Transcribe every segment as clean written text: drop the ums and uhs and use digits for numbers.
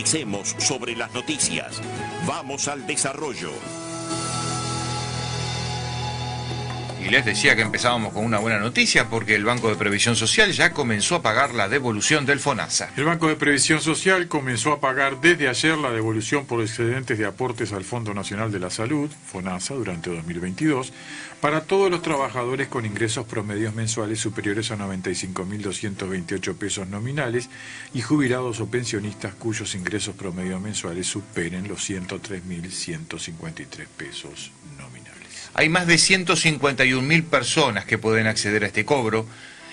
profundicemos sobre las noticias. Vamos al desarrollo. Y les decía que empezábamos con una buena noticia porque el Banco de Previsión Social ya comenzó a pagar la devolución del FONASA. El Banco de Previsión Social comenzó a pagar desde ayer la devolución por excedentes de aportes al Fondo Nacional de la Salud, FONASA, durante 2022, para todos los trabajadores con ingresos promedios mensuales superiores a 95.228 pesos nominales y jubilados o pensionistas cuyos ingresos promedios mensuales superen los 103.153 pesos nominales. Hay más de 151.000 personas que pueden acceder a este cobro.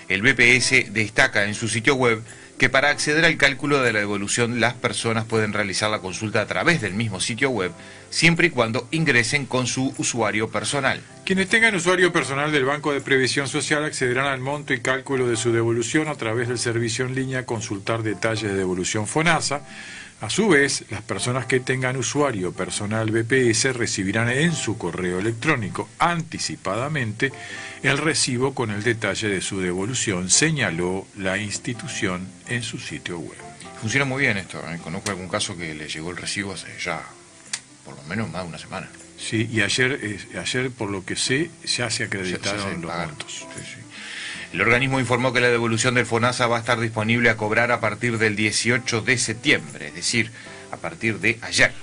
El BPS destaca en su sitio web que para acceder al cálculo de la devolución las personas pueden realizar la consulta a través del mismo sitio web, siempre y cuando ingresen con su usuario personal. Quienes tengan usuario personal del Banco de Previsión Social accederán al monto y cálculo de su devolución a través del servicio en línea Consultar Detalles de Devolución FONASA. A su vez, las personas que tengan usuario personal BPS recibirán en su correo electrónico anticipadamente el recibo con el detalle de su devolución, señaló la institución en su sitio web. Funciona muy bien esto, ¿eh? Conozco algún caso que le llegó el recibo hace ya por lo menos más de una semana. Sí, y ayer por lo que sé, ya se acreditaron los montos. Sí, sí. El organismo informó que la devolución del FONASA va a estar disponible a cobrar a partir del 18 de septiembre, es decir, a partir de ayer.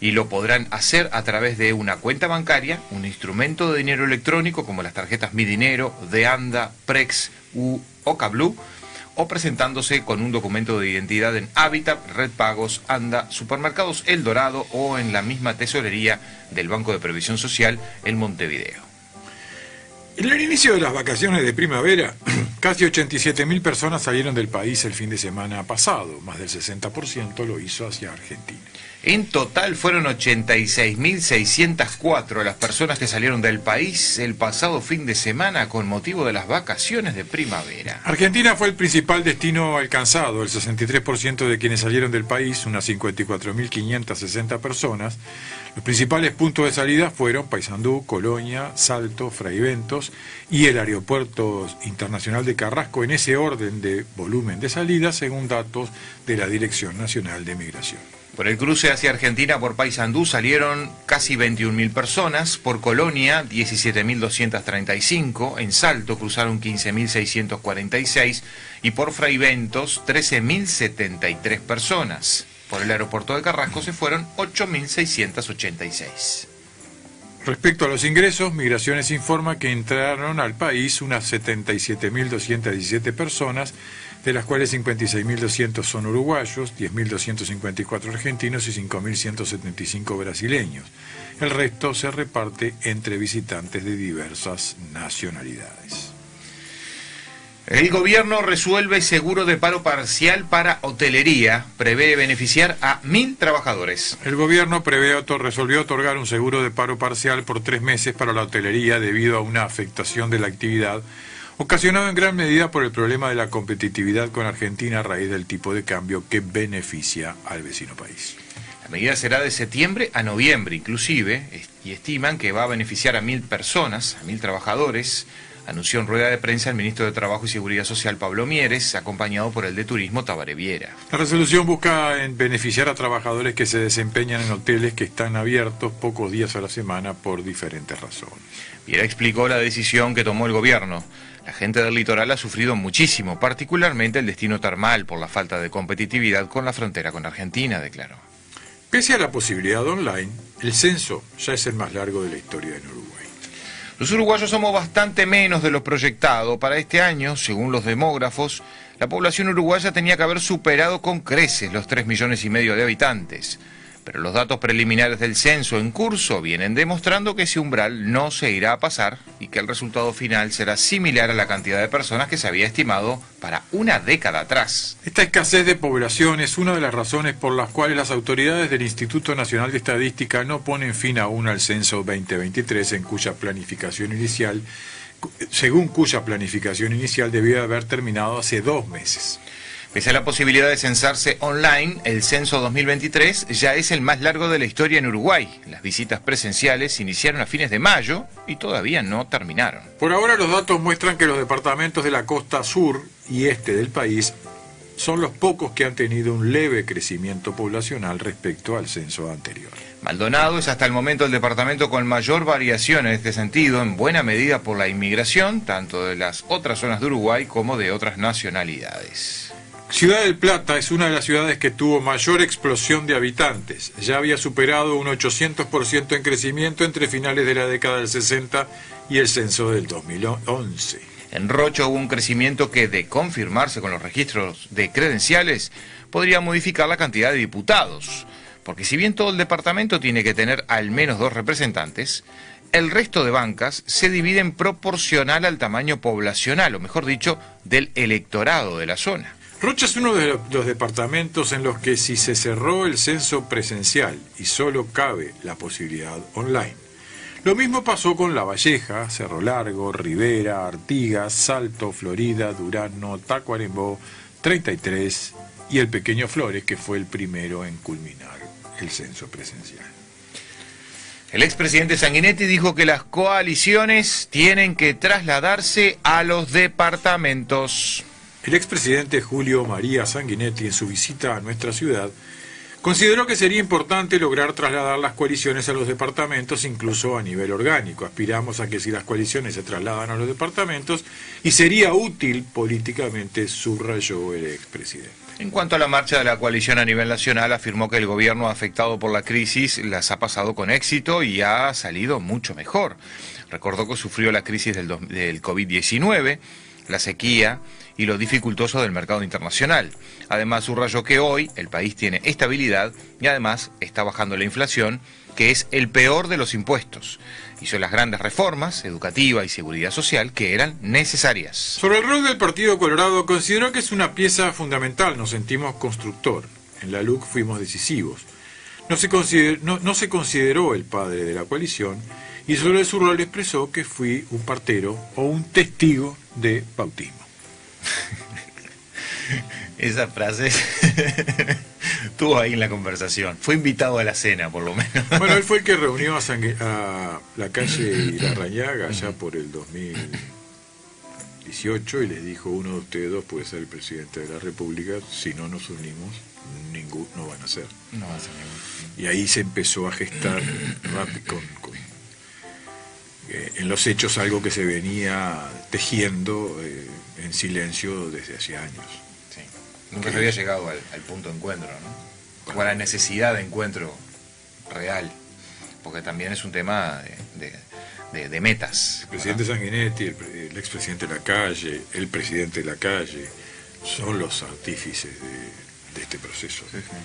Y lo podrán hacer a través de una cuenta bancaria, un instrumento de dinero electrónico como las tarjetas Mi Dinero, de Anda, Prex u Ocablue, o presentándose con un documento de identidad en Habitat, Red Pagos, Anda, Supermercados El Dorado o en la misma tesorería del Banco de Previsión Social en Montevideo. En el inicio de las vacaciones de primavera, casi 87.000 personas salieron del país el fin de semana pasado, más del 60% lo hizo hacia Argentina. En total fueron 86.604 las personas que salieron del país el pasado fin de semana con motivo de las vacaciones de primavera. Argentina fue el principal destino alcanzado, el 63% de quienes salieron del país, unas 54.560 personas. Los principales puntos de salida fueron Paysandú, Colonia, Salto, Fraiventos y el Aeropuerto Internacional de Carrasco, en ese orden de volumen de salida, según datos de la Dirección Nacional de Migración. Por el cruce hacia Argentina por Paysandú salieron casi 21.000 personas, por Colonia 17.235, en Salto cruzaron 15.646 y por Fraiventos 13.073 personas. Por el aeropuerto de Carrasco se fueron 8.686. Respecto a los ingresos, Migraciones informa que entraron al país unas 77.217 personas, de las cuales 56.200 son uruguayos, 10.254 argentinos y 5.175 brasileños. El resto se reparte entre visitantes de diversas nacionalidades. El gobierno resuelve seguro de paro parcial para hotelería. Prevé beneficiar a 1.000 trabajadores. El gobierno resolvió otorgar un seguro de paro parcial por 3 meses para la hotelería debido a una afectación de la actividad ocasionado en gran medida por el problema de la competitividad con Argentina a raíz del tipo de cambio que beneficia al vecino país. La medida será de septiembre a noviembre inclusive, y estiman que va a beneficiar a 1.000 personas, a 1.000 trabajadores, anunció en rueda de prensa el ministro de Trabajo y Seguridad Social Pablo Mieres, acompañado por el de Turismo Tabaré Viera. La resolución busca beneficiar a trabajadores que se desempeñan en hoteles que están abiertos pocos días a la semana por diferentes razones. Viera explicó la decisión que tomó el gobierno. La gente del litoral ha sufrido muchísimo, particularmente el destino termal, por la falta de competitividad con la frontera con Argentina, declaró. Pese a la posibilidad online, el censo ya es el más largo de la historia en Uruguay. Los uruguayos somos bastante menos de lo proyectado. Para este año, según los demógrafos, la población uruguaya tenía que haber superado con creces los 3,5 millones de habitantes. Pero los datos preliminares del censo en curso vienen demostrando que ese umbral no se irá a pasar y que el resultado final será similar a la cantidad de personas que se había estimado para una década atrás. Esta escasez de población es una de las razones por las cuales las autoridades del Instituto Nacional de Estadística no ponen fin aún al censo 2023, según cuya planificación inicial debió haber terminado hace 2 meses. Pese a la posibilidad de censarse online, el censo 2023 ya es el más largo de la historia en Uruguay. Las visitas presenciales iniciaron a fines de mayo y todavía no terminaron. Por ahora los datos muestran que los departamentos de la costa sur y este del país son los pocos que han tenido un leve crecimiento poblacional respecto al censo anterior. Maldonado es hasta el momento el departamento con mayor variación en este sentido, en buena medida por la inmigración, tanto de las otras zonas de Uruguay como de otras nacionalidades. Ciudad del Plata es una de las ciudades que tuvo mayor explosión de habitantes. Ya había superado un 800% en crecimiento entre finales de la década del 60 y el censo del 2011. En Rocha hubo un crecimiento que, de confirmarse con los registros de credenciales, podría modificar la cantidad de diputados. Porque si bien todo el departamento tiene que tener al menos 2 representantes, el resto de bancas se dividen proporcional al tamaño poblacional, o mejor dicho, del electorado de la zona. Rocha es uno de los departamentos en los que si se cerró el censo presencial y solo cabe la posibilidad online. Lo mismo pasó con La Valleja, Cerro Largo, Rivera, Artigas, Salto, Florida, Durazno, Tacuarembó, 33 y el pequeño Flores, que fue el primero en culminar el censo presencial. El expresidente Sanguinetti dijo que las coaliciones tienen que trasladarse a los departamentos. El expresidente Julio María Sanguinetti, en su visita a nuestra ciudad, consideró que sería importante lograr trasladar las coaliciones a los departamentos, incluso a nivel orgánico. Aspiramos a que si las coaliciones se trasladan a los departamentos, y sería útil políticamente, subrayó el expresidente. En cuanto a la marcha de la coalición a nivel nacional, afirmó que el gobierno afectado por la crisis las ha pasado con éxito y ha salido mucho mejor. Recordó que sufrió la crisis del COVID-19, la sequía y lo dificultoso del mercado internacional. Además, subrayó que hoy el país tiene estabilidad y además está bajando la inflación, que es el peor de los impuestos. Hizo las grandes reformas, educativa y seguridad social, que eran necesarias. Sobre el rol del Partido Colorado, consideró que es una pieza fundamental. Nos sentimos constructor. En la LUC fuimos decisivos. No se consideró el padre de la coalición, y sobre su rol expresó que fui un partero o un testigo de bautismo. Esa frase estuvo ahí en la conversación. Fue invitado a la cena, por lo menos. Bueno, él fue el que reunió a la calle Larrañaga allá por el 2018 y les dijo: uno de ustedes dos puede ser el presidente de la República. Si no nos unimos, ninguno no van a ser. No va a ser ninguno. Y ahí se empezó a gestar rápido en los hechos algo que se venía tejiendo en silencio desde hace años. Sí. Nunca se había llegado al punto de encuentro, ¿no? O a la necesidad de encuentro real, porque también es un tema de metas. El presidente Sanguinetti, el expresidente Lacalle, el presidente Lacalle, son los artífices de este proceso. Sí, sí.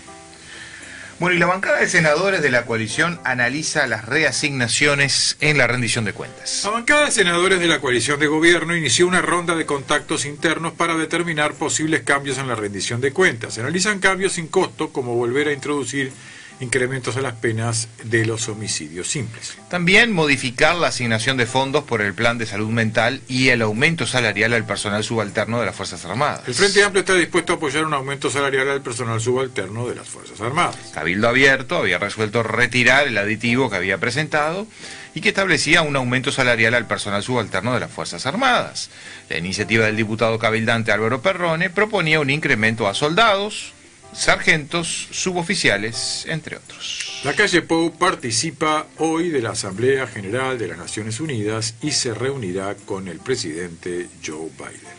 Bueno, y la bancada de senadores de la coalición analiza las reasignaciones en la rendición de cuentas. La bancada de senadores de la coalición de gobierno inició una ronda de contactos internos para determinar posibles cambios en la rendición de cuentas. Se analizan cambios sin costo, como volver a introducir incrementos a las penas de los homicidios simples. También modificar la asignación de fondos por el plan de salud mental y el aumento salarial al personal subalterno de las Fuerzas Armadas. El Frente Amplio está dispuesto a apoyar un aumento salarial al personal subalterno de las Fuerzas Armadas. Cabildo Abierto había resuelto retirar el aditivo que había presentado y que establecía un aumento salarial al personal subalterno de las Fuerzas Armadas. La iniciativa del diputado cabildante Álvaro Perrone proponía un incremento a soldados, sargentos, suboficiales, entre otros. Lacalle Pou participa hoy de la Asamblea General de las Naciones Unidas y se reunirá con el presidente Joe Biden.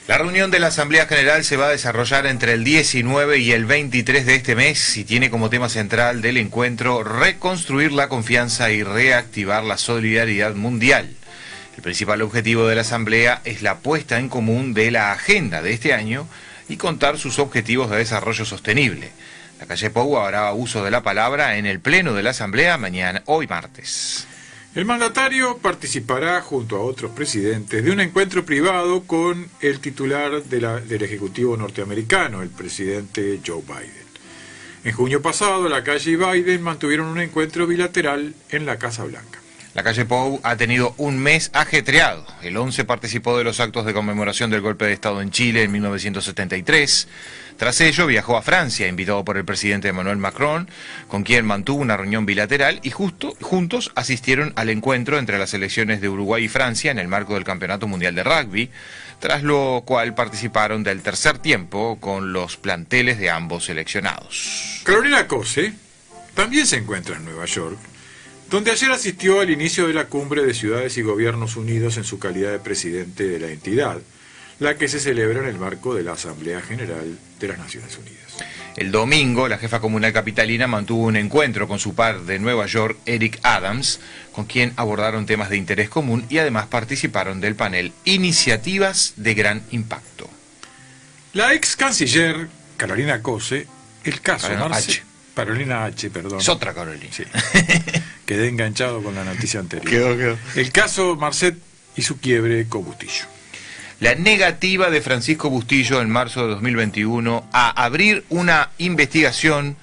La reunión de la Asamblea General se va a desarrollar entre el 19 y el 23 de este mes y tiene como tema central del encuentro reconstruir la confianza y reactivar la solidaridad mundial. El principal objetivo de la Asamblea es la puesta en común de la agenda de este año y contar sus objetivos de desarrollo sostenible. Lacalle Pou hará uso de la palabra en el pleno de la Asamblea hoy martes. El mandatario participará junto a otros presidentes de un encuentro privado con el titular del Ejecutivo norteamericano, el presidente Joe Biden. En junio pasado, Lacalle y Biden mantuvieron un encuentro bilateral en la Casa Blanca. La calle Pou ha tenido un mes ajetreado. El 11 participó de los actos de conmemoración del golpe de Estado en Chile en 1973. Tras ello viajó a Francia, invitado por el presidente Emmanuel Macron, con quien mantuvo una reunión bilateral y juntos asistieron al encuentro entre las selecciones de Uruguay y Francia en el marco del Campeonato Mundial de Rugby, tras lo cual participaron del tercer tiempo con los planteles de ambos seleccionados. Carolina Cose también se encuentra en Nueva York, donde ayer asistió al inicio de la cumbre de Ciudades y Gobiernos Unidos en su calidad de presidente de la entidad, la que se celebra en el marco de la Asamblea General de las Naciones Unidas. El domingo, la jefa comunal capitalina mantuvo un encuentro con su par de Nueva York, Eric Adams, con quien abordaron temas de interés común y además participaron del panel Iniciativas de Gran Impacto. La ex canciller Carolina Cose, el caso Carolina H, perdón. Es otra Carolina. Sí. Quedé enganchado con la noticia anterior. Quedó. El caso Marcet y su quiebre con Bustillo. La negativa de Francisco Bustillo en marzo de 2021 a abrir una investigación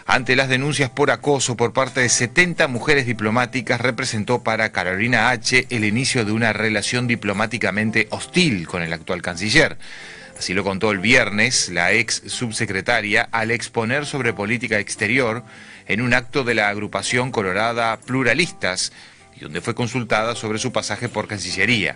ante las denuncias por acoso por parte de 70 mujeres diplomáticas representó para Carolina H. el inicio de una relación diplomáticamente hostil con el actual canciller. Así lo contó el viernes la ex subsecretaria al exponer sobre política exterior en un acto de la agrupación colorada Pluralistas, y donde fue consultada sobre su pasaje por Cancillería.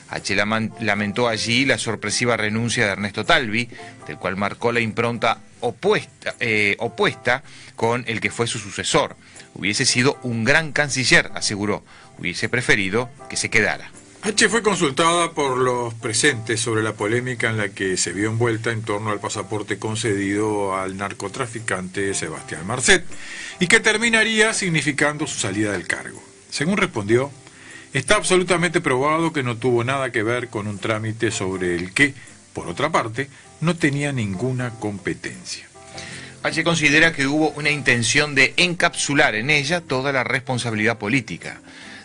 H. lamentó allí la sorpresiva renuncia de Ernesto Talvi, del cual marcó la impronta opuesta con el que fue su sucesor. Hubiese sido un gran canciller, aseguró. Hubiese preferido que se quedara. H. fue consultada por los presentes sobre la polémica en la que se vio envuelta en torno al pasaporte concedido al narcotraficante Sebastián Marcet y que terminaría significando su salida del cargo. Según respondió, está absolutamente probado que no tuvo nada que ver con un trámite sobre el que, por otra parte, no tenía ninguna competencia. H. considera que hubo una intención de encapsular en ella toda la responsabilidad política.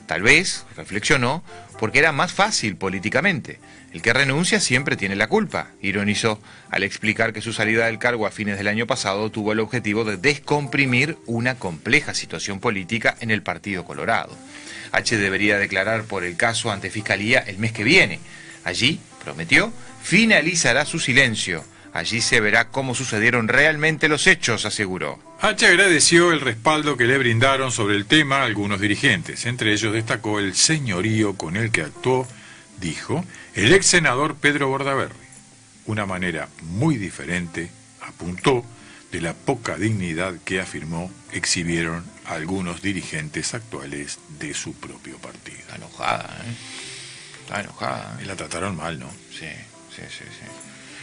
Tal vez, reflexionó, porque era más fácil políticamente. El que renuncia siempre tiene la culpa, ironizó, al explicar que su salida del cargo a fines del año pasado tuvo el objetivo de descomprimir una compleja situación política en el Partido Colorado. H. debería declarar por el caso ante Fiscalía el mes que viene. Allí, prometió, finalizará su silencio. Allí se verá cómo sucedieron realmente los hechos, aseguró. H. agradeció el respaldo que le brindaron sobre el tema a algunos dirigentes. Entre ellos destacó el señorío con el que actuó, dijo, el ex senador Pedro Bordaberry. Una manera muy diferente, apuntó, de la poca dignidad que afirmó exhibieron algunos dirigentes actuales de su propio partido. Está enojada, ¿eh? Está enojada. Y la trataron mal, ¿no? Sí.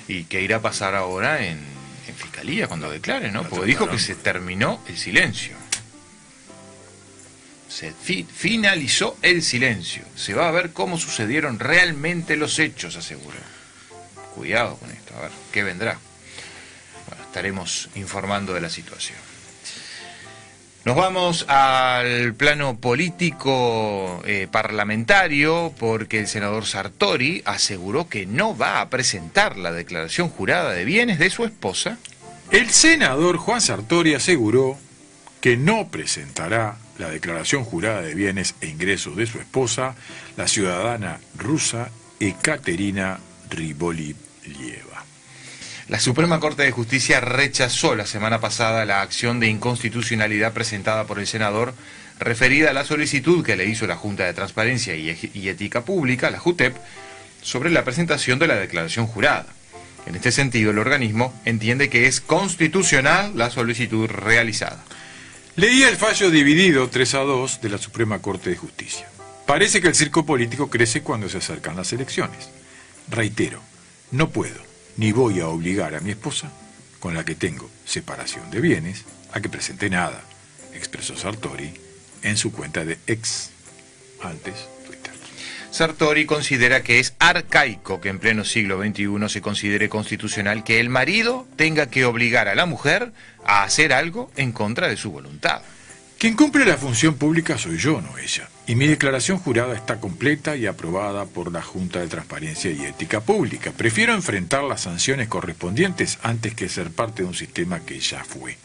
¿Y qué irá a pasar ahora en Fiscalía cuando declare, no? Porque dijo que se terminó el silencio. Se finalizó el silencio. Se va a ver cómo sucedieron realmente los hechos, aseguró. Cuidado con esto, a ver, ¿qué vendrá? Bueno, estaremos informando de la situación. Nos vamos al plano político parlamentario porque el senador Sartori aseguró que no va a presentar la declaración jurada de bienes de su esposa. El senador Juan Sartori aseguró que no presentará la declaración jurada de bienes e ingresos de su esposa, la ciudadana rusa Ekaterina Rybolovleva. La Suprema Corte de Justicia rechazó la semana pasada la acción de inconstitucionalidad presentada por el senador referida a la solicitud que le hizo la Junta de Transparencia y Ética Pública, la JUTEP, sobre la presentación de la declaración jurada. En este sentido, el organismo entiende que es constitucional la solicitud realizada. Leí el fallo dividido 3-2 de la Suprema Corte de Justicia. Parece que el circo político crece cuando se acercan las elecciones. Reitero, no puedo ni voy a obligar a mi esposa, con la que tengo separación de bienes, a que presente nada, expresó Sartori en su cuenta de ex, antes Twitter. Sartori considera que es arcaico que en pleno siglo XXI se considere constitucional que el marido tenga que obligar a la mujer a hacer algo en contra de su voluntad. Quien cumple la función pública soy yo, no ella. Y mi declaración jurada está completa y aprobada por la Junta de Transparencia y Ética Pública. Prefiero enfrentar las sanciones correspondientes antes que ser parte de un sistema que ya fue.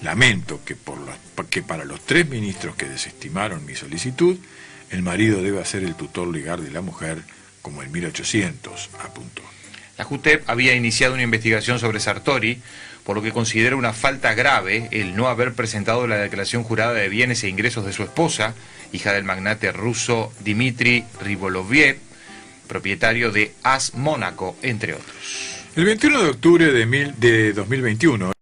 Lamento que para los 3 ministros que desestimaron mi solicitud El marido debe ser el tutor legal de la mujer, como en 1800, apuntó. La JUTEP había iniciado una investigación sobre Sartori, por lo que considera una falta grave el no haber presentado la declaración jurada de bienes e ingresos de su esposa, hija del magnate ruso Dmitry Riboloviev, propietario de AS Mónaco, entre otros. El 21 de octubre de 2021,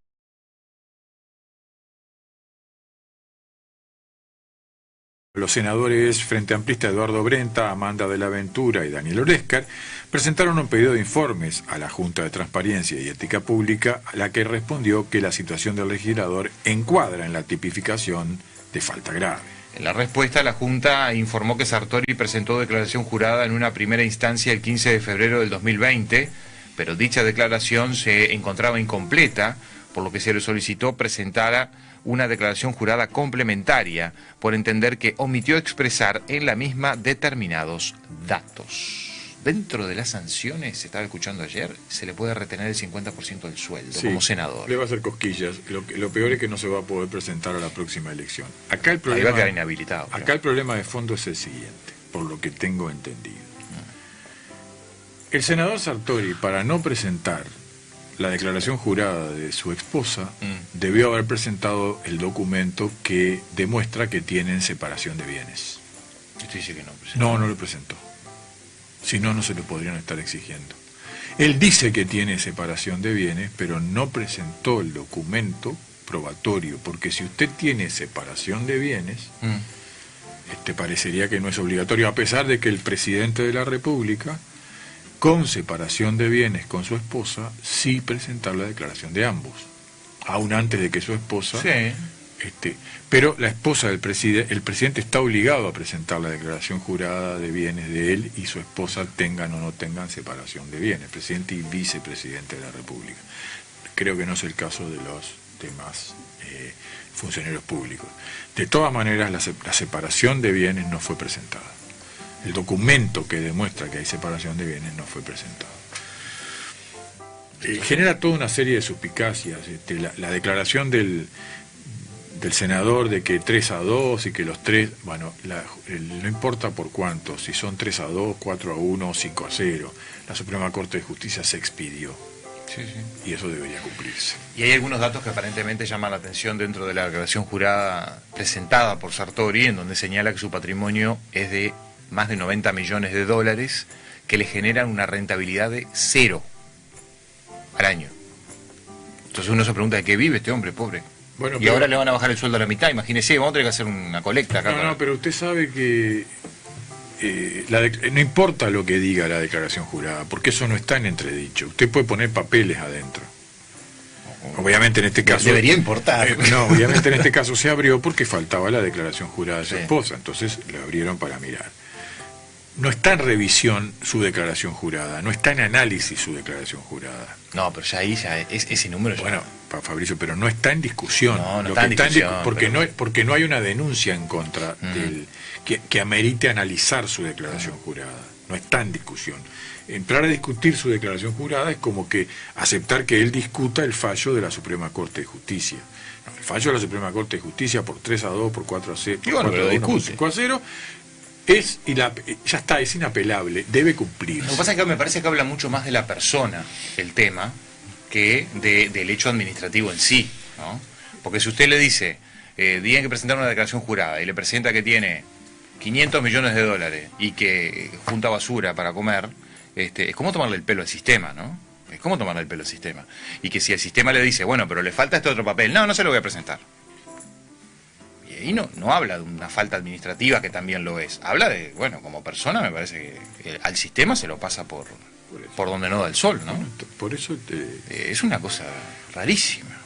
los senadores Frente Amplista Eduardo Brenta, Amanda de la Ventura y Daniel Orescar presentaron un pedido de informes a la Junta de Transparencia y Ética Pública, a la que respondió que la situación del legislador encuadra en la tipificación de falta grave. En la respuesta, la Junta informó que Sartori presentó declaración jurada en una primera instancia el 15 de febrero del 2020, pero dicha declaración se encontraba incompleta, por lo que se le solicitó presentara una declaración jurada complementaria, por entender que omitió expresar en la misma determinados datos. Dentro de las sanciones, se estaba escuchando ayer, se le puede retener el 50% del sueldo como senador. Le va a hacer cosquillas. Lo peor es que no se va a poder presentar a la próxima elección. Acá el problema, ahí va a quedar inhabilitado. Acá el problema de fondo es el siguiente, por lo que tengo entendido. El senador Sartori, para no presentar la declaración jurada de su esposa, debió haber presentado el documento que demuestra que tienen separación de bienes. Usted dice que no presentó. No, no lo presentó. Si no, no se lo podrían estar exigiendo. Él dice que tiene separación de bienes, pero no presentó el documento probatorio, porque si usted tiene separación de bienes, parecería que no es obligatorio, a pesar de que el presidente de la República, con separación de bienes con su esposa, sí presentar la declaración de ambos, aún antes de que su esposa... Sí. Pero la esposa del presidente, el presidente está obligado a presentar la declaración jurada de bienes de él y su esposa tengan o no tengan separación de bienes, presidente y vicepresidente de la República. Creo que no es el caso de los demás funcionarios públicos. De todas maneras, la separación de bienes no fue presentada. El documento que demuestra que hay separación de bienes no fue presentado. Genera toda una serie de suspicacias. La declaración del senador de que 3-2 y que los tres, bueno, no importa por cuánto, si son 3-2, 4-1, 5-0, la Suprema Corte de Justicia se expidió. Sí, sí. Y eso debería cumplirse. Y hay algunos datos que aparentemente llaman la atención dentro de la declaración jurada presentada por Sartori, en donde señala que su patrimonio es de más de 90 millones de dólares, que le generan una rentabilidad de 0 al año. Entonces uno se pregunta, ¿de qué vive este hombre, pobre? Bueno, y ahora le van a bajar el sueldo a la mitad, imagínese, vamos a tener que hacer una colecta acá. No, pero usted sabe que no importa lo que diga la declaración jurada, porque eso no está en entredicho. Usted puede poner papeles adentro. Obviamente en este caso... Debería importar. Obviamente en este caso se abrió porque faltaba la declaración jurada de su esposa, entonces lo abrieron para mirar. No está en revisión su declaración jurada, no está en análisis su declaración jurada. No, pero ya ahí ya es ese número ya... Bueno, Fabricio, pero no está en discusión. No está en discusión. Porque no hay una denuncia en contra del que amerite analizar su declaración jurada. No está en discusión. Entrar a discutir su declaración jurada es como que aceptar que él discuta el fallo de la Suprema Corte de Justicia. No, el fallo de la Suprema Corte de Justicia por 3-2, por 4-0, por 4-1, por 5-0... ya está, es inapelable, debe cumplirse. Lo que pasa es que me parece que habla mucho más de la persona el tema que del hecho administrativo en sí, ¿no? Porque si usted le dice, tiene que presentar una declaración jurada y le presenta que tiene 500 millones de dólares y que junta basura para comer, es como tomarle el pelo al sistema, ¿no? Es como tomarle el pelo al sistema. Y que si el sistema le dice, bueno, pero le falta este otro papel, no se lo voy a presentar. Y no habla de una falta administrativa, que también lo es. Habla de, bueno, como persona me parece que al sistema se lo pasa por donde no da el sol, ¿no? Por eso es una cosa rarísima.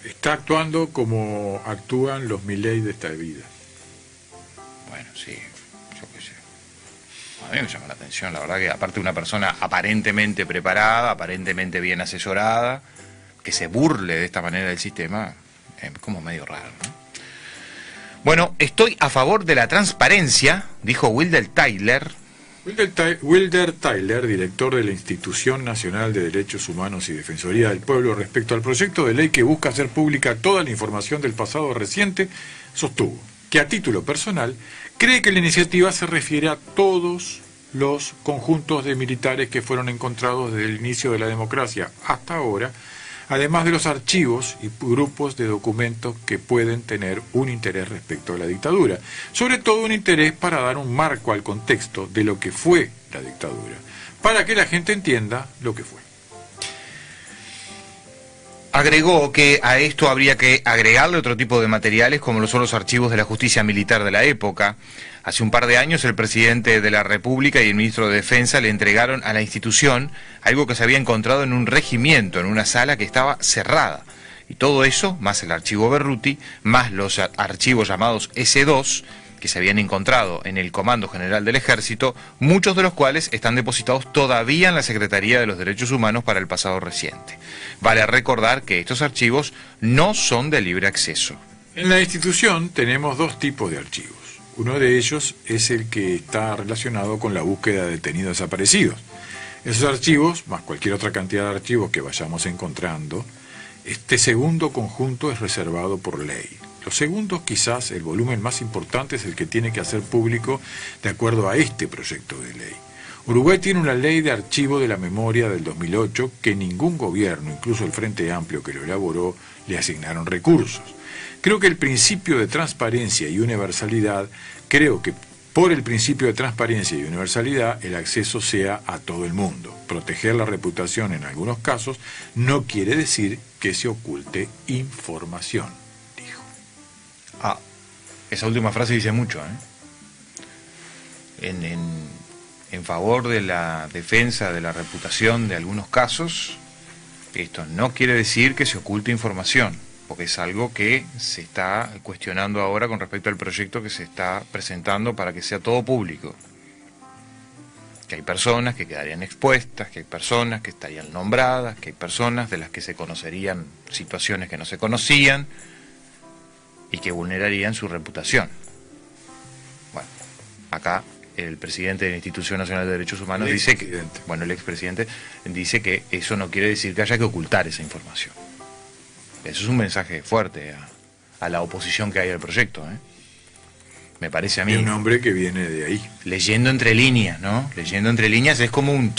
Está actuando como actúan los Milei de esta vida. Bueno, sí, yo qué sé. A mí me llama la atención, la verdad que aparte de una persona aparentemente preparada, aparentemente bien asesorada, que se burle de esta manera del sistema, es como medio raro, ¿no? Bueno, estoy a favor de la transparencia, dijo Wilder Tyler. Wilder Tyler, director de la Institución Nacional de Derechos Humanos y Defensoría del Pueblo, respecto al proyecto de ley que busca hacer pública toda la información del pasado reciente, sostuvo: que a título personal cree que la iniciativa se refiere a todos los conjuntos de militares que fueron encontrados desde el inicio de la democracia hasta ahora, además de los archivos y grupos de documentos que pueden tener un interés respecto a la dictadura, sobre todo un interés para dar un marco al contexto de lo que fue la dictadura, para que la gente entienda lo que fue. Agregó que a esto habría que agregarle otro tipo de materiales como lo son los archivos de la justicia militar de la época. Hace un par de años el presidente de la República y el ministro de Defensa le entregaron a la institución algo que se había encontrado en un regimiento, en una sala que estaba cerrada. Y todo eso, más el archivo Berruti, más los archivos llamados S2, que se habían encontrado en el Comando General del Ejército, muchos de los cuales están depositados todavía en la Secretaría de los Derechos Humanos para el pasado reciente. Vale recordar que estos archivos no son de libre acceso. En la institución tenemos dos tipos de archivos. Uno de ellos es el que está relacionado con la búsqueda de detenidos desaparecidos. Esos archivos, más cualquier otra cantidad de archivos que vayamos encontrando, este segundo conjunto es reservado por ley. Los segundos, quizás el volumen más importante, es el que tiene que hacer público de acuerdo a este proyecto de ley. Uruguay tiene una ley de archivo de la memoria del 2008 que ningún gobierno, incluso el Frente Amplio que lo elaboró, le asignaron recursos. Creo que el principio de transparencia y universalidad, por el principio de transparencia y universalidad, el acceso sea a todo el mundo. Proteger la reputación en algunos casos no quiere decir que se oculte información, dijo. Esa última frase dice mucho, en favor de la defensa de la reputación de algunos casos. Esto no quiere decir que se oculte información, porque es algo que se está cuestionando ahora con respecto al proyecto que se está presentando para que sea todo público. Que hay personas que quedarían expuestas, que hay personas que estarían nombradas, que hay personas de las que se conocerían situaciones que no se conocían y que vulnerarían su reputación. Bueno, acá el presidente de la Institución Nacional de Derechos Humanos dice que, el expresidente dice que eso no quiere decir que haya que ocultar esa información. Eso es un mensaje fuerte a la oposición que hay al proyecto, me parece a mí. Y un hombre que viene de ahí. Leyendo entre líneas, ¿no? Leyendo entre líneas es como un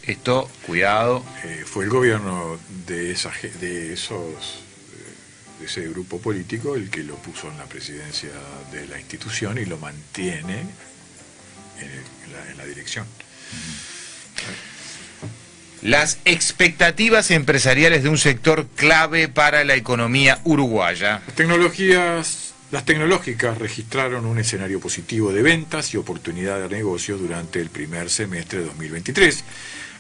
esto, cuidado. Fue el gobierno de ese grupo político el que lo puso en la presidencia de la institución y lo mantiene en la dirección. Las expectativas empresariales de un sector clave para la economía uruguaya. Las tecnológicas registraron un escenario positivo de ventas y oportunidad de negocio durante el primer semestre de 2023.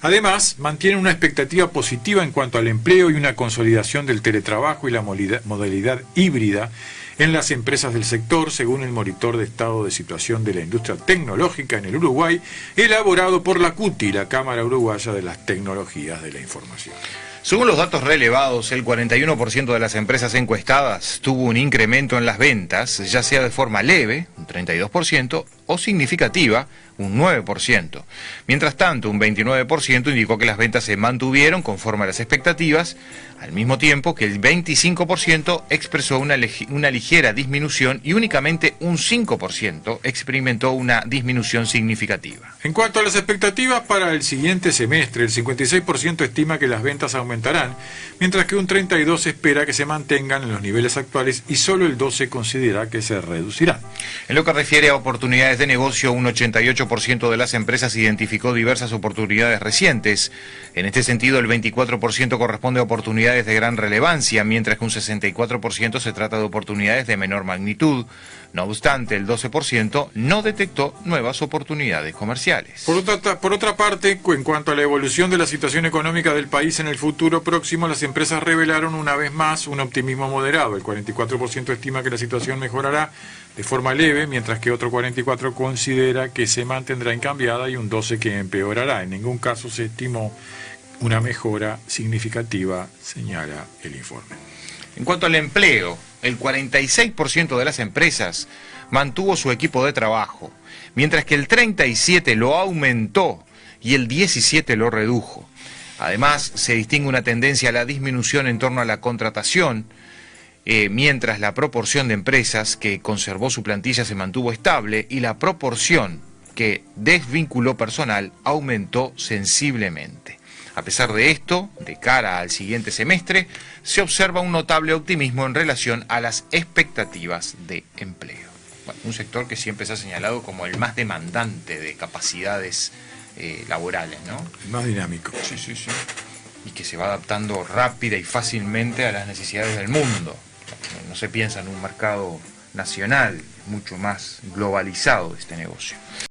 Además, mantienen una expectativa positiva en cuanto al empleo y una consolidación del teletrabajo y la modalidad híbrida en las empresas del sector, según el monitor de estado de situación de la industria tecnológica en el Uruguay, elaborado por la CUTI, la Cámara Uruguaya de las Tecnologías de la Información. Según los datos relevados, el 41% de las empresas encuestadas tuvo un incremento en las ventas, ya sea de forma leve, un 32%, o significativa, un 9%. Mientras tanto, un 29% indicó que las ventas se mantuvieron conforme a las expectativas, al mismo tiempo que el 25% expresó una ligera disminución y únicamente un 5% experimentó una disminución significativa. En cuanto a las expectativas para el siguiente semestre, el 56% estima que las ventas aumentarán, mientras que un 32% espera que se mantengan en los niveles actuales y solo el 12% considera que se reducirán. En lo que refiere a oportunidades de negocio, un 88% de las empresas identificó diversas oportunidades recientes. En este sentido, el 24% corresponde a oportunidades de gran relevancia, mientras que un 64% se trata de oportunidades de menor magnitud. No obstante, el 12% no detectó nuevas oportunidades comerciales. Por otra parte, en cuanto a la evolución de la situación económica del país en el futuro próximo, las empresas revelaron una vez más un optimismo moderado. El 44% estima que la situación mejorará de forma leve, mientras que otro 44% considera que se mantendrá incambiada y un 12% que empeorará. En ningún caso se estimó una mejora significativa, señala el informe. En cuanto al empleo, el 46% de las empresas mantuvo su equipo de trabajo, mientras que el 37% lo aumentó y el 17% lo redujo. Además, se distingue una tendencia a la disminución en torno a la contratación mientras la proporción de empresas que conservó su plantilla se mantuvo estable y la proporción que desvinculó personal aumentó sensiblemente. A pesar de esto, de cara al siguiente semestre, se observa un notable optimismo en relación a las expectativas de empleo. Bueno, un sector que siempre se ha señalado como el más demandante de capacidades laborales, ¿no? Más dinámico. Sí, sí, sí. Y que se va adaptando rápida y fácilmente a las necesidades del mundo. No se piensa en un mercado nacional, mucho más globalizado este negocio.